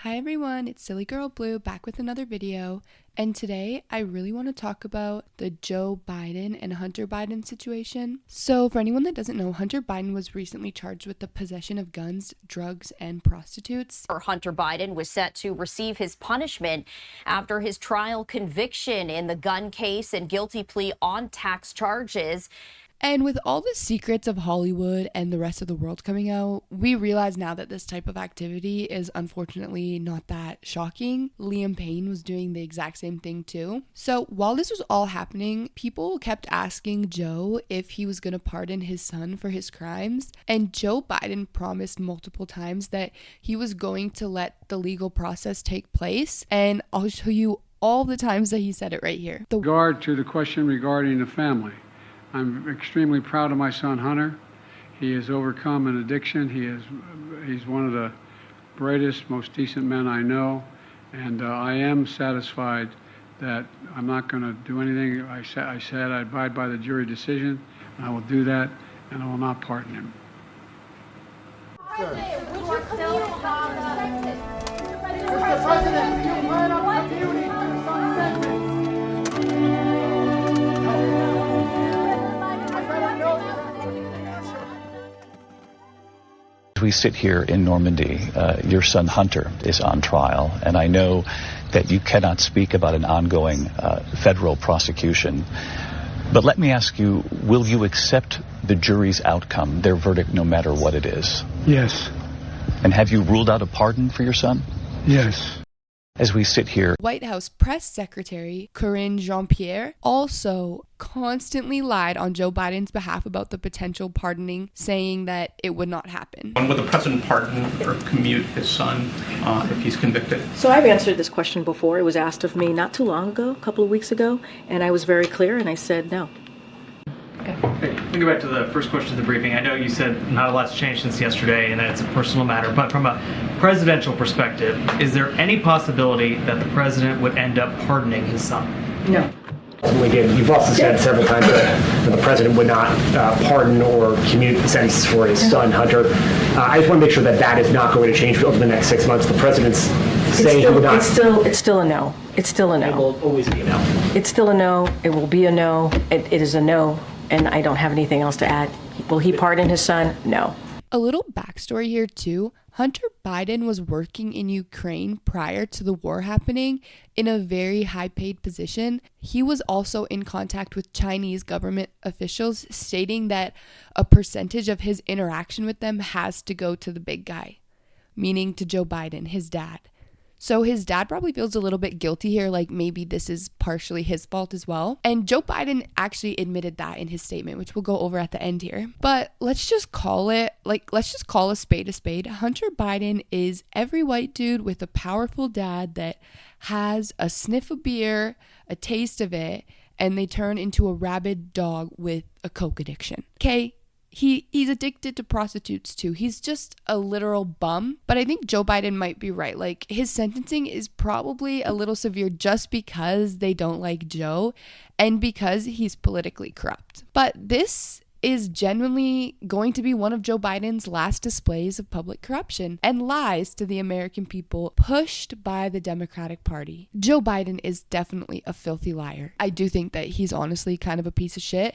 Hi everyone, it's Silly Girl Blue back with another video, and today I really want to talk about the Joe Biden and Hunter Biden situation. So for anyone that doesn't know, Hunter Biden was recently charged with the possession of guns, drugs, and prostitutes. Hunter Biden was set to receive his punishment after his trial conviction in the gun case and guilty plea on tax charges. And with all the secrets of Hollywood and the rest of the world coming out, we realize now that this type of activity is unfortunately not that shocking. Liam Payne was doing the exact same thing too. So while this was all happening, people kept asking Joe if he was going to pardon his son for his crimes. And Joe Biden promised multiple times that he was going to let the legal process take place. And I'll show you all the times that he said it right here. With regard to the question regarding the family, I'm extremely proud of my son Hunter. He has overcome an addiction. He's one of the brightest, most decent men I know, and I am satisfied that I'm not going to do anything. I said I abide by the jury decision, and I will do that, and I will not pardon him. Mr. President, do you plan on appealing your son's sentence? As we sit here in Normandy, your son Hunter is on trial, and I know that you cannot speak about an ongoing federal prosecution. But let me ask you, will you accept the jury's outcome, their verdict, no matter what it is? Yes. And have you ruled out a pardon for your son? Yes. As we sit here, White House Press Secretary Karine Jean-Pierre also constantly lied on Joe Biden's behalf about the potential pardoning, saying that it would not happen. When would the president pardon or commute his son if he's convicted? So I've answered this question before. It was asked of me not too long ago, a couple of weeks ago, and I was very clear and I said no. Okay, let me go back to the first question of the briefing. I know you said not a lot's changed since yesterday and that it's a personal matter, but from a presidential perspective, is there any possibility that the president would end up pardoning his son? No. You've also said several times that the president would not pardon or commute the sentence for his son, Hunter. I just want to make sure that that is not going to change over the next 6 months. The president's saying he would not. It's still a no. It's still a no. It will always be a no. It's still a no. It will be a no. It is a no. And I don't have anything else to add. Will he pardon his son? No. A little backstory here too. Hunter Biden was working in Ukraine prior to the war happening in a very high-paid position. He was also in contact with Chinese government officials, stating that a percentage of his interaction with them has to go to the big guy, meaning to Joe Biden, his dad. So his dad probably feels a little bit guilty here, like maybe this is partially his fault as well. And Joe Biden actually admitted that in his statement, which we'll go over at the end here. But let's just call a spade a spade. Hunter Biden is every white dude with a powerful dad that has a sniff of beer, a taste of it, and they turn into a rabid dog with a coke addiction. Okay? He's addicted to prostitutes too. He's just a literal bum. But I think Joe Biden might be right. Like, his sentencing is probably a little severe just because they don't like Joe and because he's politically corrupt. But this is genuinely going to be one of Joe Biden's last displays of public corruption and lies to the American people pushed by the Democratic Party. Joe Biden is definitely a filthy liar. I do think that he's honestly kind of a piece of shit.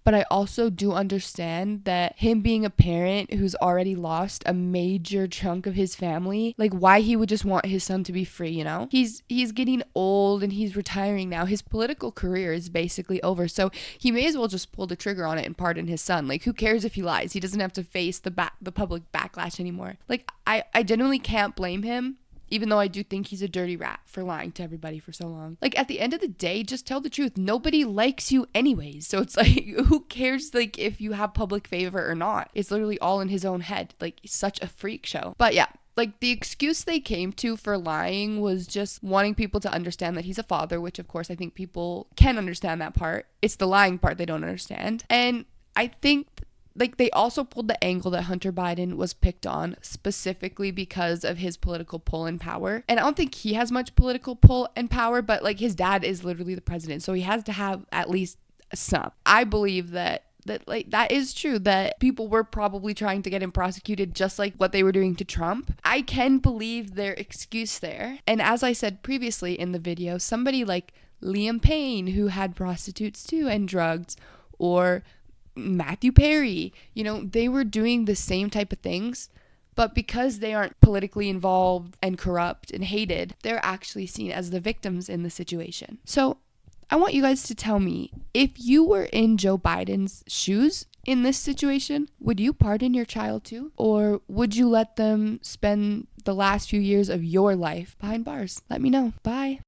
But I also do understand that him being a parent who's already lost a major chunk of his family, like why he would just want his son to be free, you know? He's getting old and he's retiring now. His political career is basically over. So he may as well just pull the trigger on it and pardon his son. Like, who cares if he lies? He doesn't have to face the public backlash anymore. Like, I genuinely can't blame him. Even though I do think he's a dirty rat for lying to everybody for so long. Like, at the end of the day, just tell the truth. Nobody likes you anyways. So it's like, who cares, like, if you have public favor or not? It's literally all in his own head. Like, such a freak show. But yeah, like, the excuse they came to for lying was just wanting people to understand that he's a father, which, of course, I think people can understand that part. It's the lying part they don't understand. And I think like, they also pulled the angle that Hunter Biden was picked on specifically because of his political pull and power. And I don't think he has much political pull and power, but like, his dad is literally the president, so he has to have at least some. I believe that that like that is true, that people were probably trying to get him prosecuted just like what they were doing to Trump. I can believe their excuse there. And as I said previously in the video, somebody like Liam Payne, who had prostitutes too and drugs, or Matthew Perry, they were doing the same type of things, but because they aren't politically involved and corrupt and hated, they're actually seen as the victims in the situation. So I want you guys to tell me, if you were in Joe Biden's shoes in this situation, would you pardon your child too? Or would you let them spend the last few years of your life behind bars? Let me know. Bye.